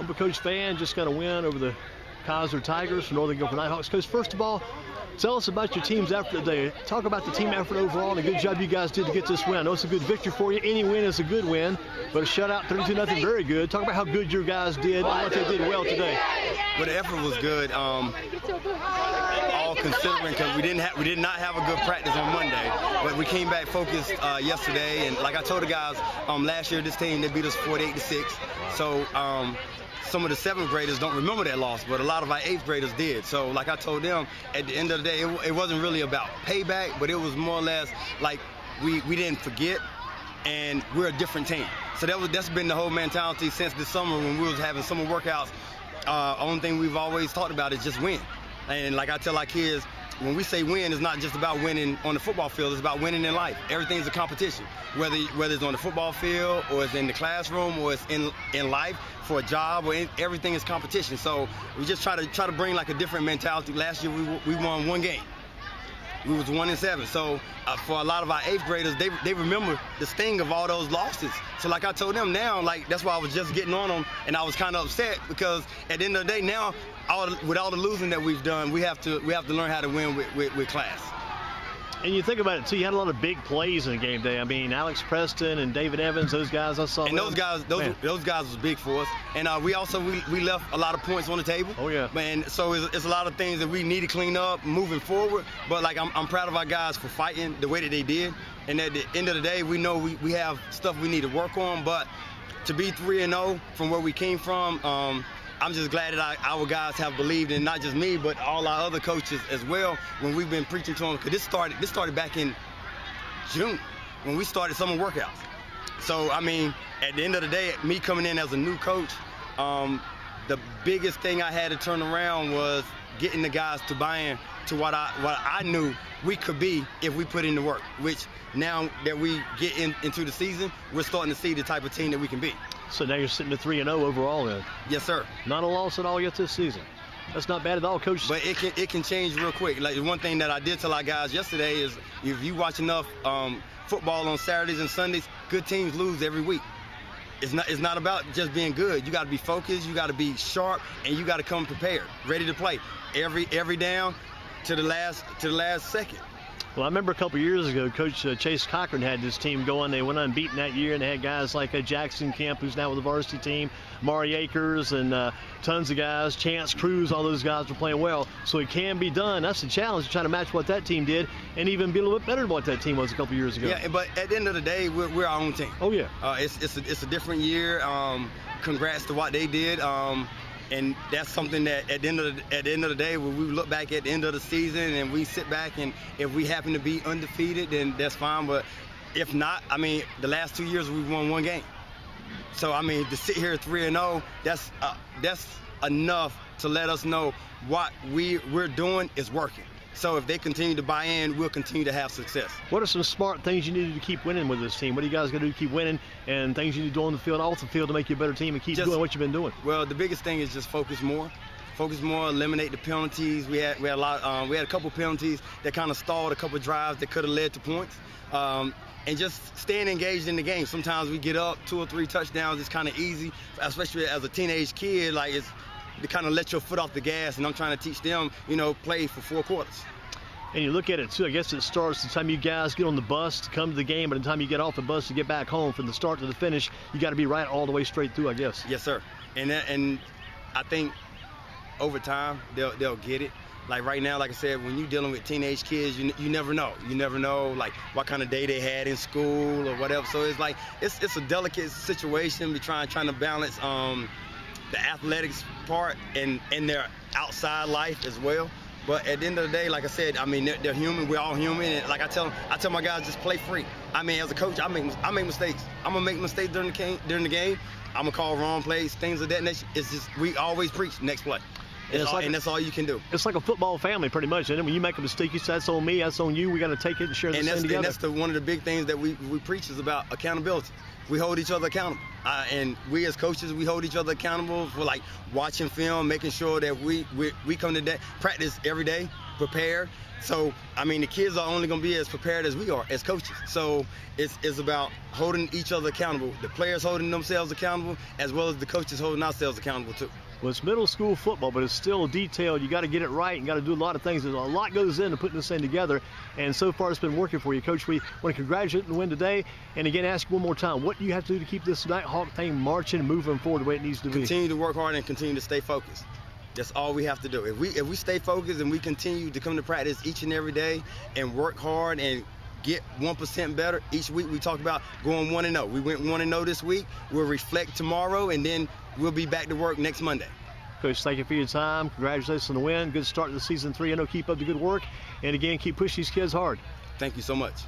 But Coach Vann just got a win over the Kaiser Tigers from Northern Guilford Nighthawks. Coach, first of all, tell us about your team's effort today. Talk about the team effort overall and the good job you guys did to get this win. I know it's a good victory for you. Any win is a good win, but a shutout, 32-0, very good. Talk about how good your guys did and what they did well today. Well, the effort was good, all considering, because we did not have a good practice on Monday, but we came back focused yesterday. And like I told the guys, last year this team, they beat us 48-6. So some of the 7th graders don't remember that loss, but a lot of our 8th graders did. So like I told them, at the end of the day, it wasn't really about payback, but it was more or less like we didn't forget, and we're a different team. So that's been the whole mentality since the summer when we was having summer workouts. Only thing we've always talked about is just win. And like I tell our kids, when we say win, it's not just about winning on the football field, it's about winning in life. Everything's a competition, whether it's on the football field or it's in the classroom or it's in life for a job, or everything is competition. So we just try to bring like a different mentality. Last year we won 1 game. We was 1-7. So for a lot of our 8th graders, they remember the sting of all those losses. So like I told them now, like that's why I was just getting on them, and I was kind of upset because at the end of the day now, with all the losing that we've done, we have to learn how to win with class. And you think about it too, you had a lot of big plays in the game day. I mean, Alex Preston and David Evans, those guys I saw. And those guys was big for us. And we left a lot of points on the table. Oh yeah. And so it's a lot of things that we need to clean up moving forward. But like I'm proud of our guys for fighting the way that they did. And at the end of the day, we know we have stuff we need to work on. But to be 3-0 from where we came from, I'm just glad that our guys have believed in not just me, but all our other coaches as well when we've been preaching to them. Because this started back in June when we started summer workouts. So, I mean, at the end of the day, me coming in as a new coach, the biggest thing I had to turn around was getting the guys to buy in to what I knew we could be if we put in the work, which now that we get into the season, we're starting to see the type of team that we can be. So now you're sitting at 3-0 overall then? Yes, sir. Not a loss at all yet this season. That's not bad at all, Coach. But it can change real quick. Like the one thing that I did tell our guys yesterday is if you watch enough football on Saturdays and Sundays, good teams lose every week. It's not about just being good. You got to be focused, you got to be sharp, and you got to come prepared, ready to play every down to the last second. Well, I remember a couple years ago, Coach Chase Cochran had this team going. They went unbeaten that year, and they had guys like Jackson Kemp, who's now with the varsity team, Mari Akers, and tons of guys, Chance Cruz, all those guys were playing well. So it can be done. That's the challenge, trying to match what that team did and even be a little bit better than what that team was a couple years ago. Yeah, but at the end of the day, we're our own team. Oh, yeah. It's a different year. Congrats to what they did. And that's something that at the end of the day, when we look back at the end of the season and we sit back, and if we happen to be undefeated, then that's fine. But if not, I mean, the last 2 years we've won 1 game. So I mean, to sit here 3-0, that's enough to let us know what we're doing is working. So if they continue to buy in, we'll continue to have success. What are some smart things you need to do to keep winning with this team? What are you guys going to do to keep winning, and things you need to do on the field, off the field, to make you a better team and keep doing what you've been doing? Well, the biggest thing is just focus more, eliminate the penalties. We had a couple penalties that kind of stalled a couple drives that could have led to points. And just staying engaged in the game. Sometimes we get up 2 or 3 touchdowns. It's kind of easy, especially as a teenage kid. Like it's to kind of let your foot off the gas, and I'm trying to teach them, play for 4 quarters. And you look at it too, I guess it starts the time you guys get on the bus to come to the game, but the time you get off the bus to get back home, from the start to the finish, you got to be right all the way straight through, I guess. Yes, sir. And I think over time they'll get it. Like right now, like I said, when you're dealing with teenage kids, you never know. You never know like what kind of day they had in school or whatever. So it's like it's a delicate situation. We're trying to balance the athletics part and their outside life as well. But at the end of the day, like I said, I mean, they're human. We're all human. And like I tell my guys, just play free. I mean, as a coach, I make mistakes. I'm gonna make mistakes during the game. I'm gonna call wrong plays, things of that nature. It's just we always preach next play. And that's all you can do. It's like a football family, pretty much. And when you make a mistake, you say, that's on me, that's on you. We got to take it and share this thing together. And that's one of the big things that we preach is about accountability. we hold each other accountable. And we as coaches, we hold each other accountable for like watching film, making sure that we come to practice every day, prepared. So, I mean, the kids are only going to be as prepared as we are as coaches. So it's about holding each other accountable. The players holding themselves accountable, as well as the coaches holding ourselves accountable too. Well, it's middle school football, but it's still detailed. You got to get it right and got to do a lot of things. There's a lot goes into putting this thing together, and so far it's been working for you, Coach. We want to congratulate you on the win today, and again, ask you one more time, what do you have to do to keep this Nighthawk thing marching, moving forward the way it needs to be? Continue to work hard and continue to stay focused. That's all we have to do. If we stay focused and we continue to come to practice each and every day and work hard and get 1% better each week. We talk about going 1-0. We went 1-0 this week. We'll reflect tomorrow, and then we'll be back to work next Monday. Coach, thank you for your time. Congratulations on the win. Good start to the season 3. I know keep up the good work. And again, keep pushing these kids hard. Thank you so much.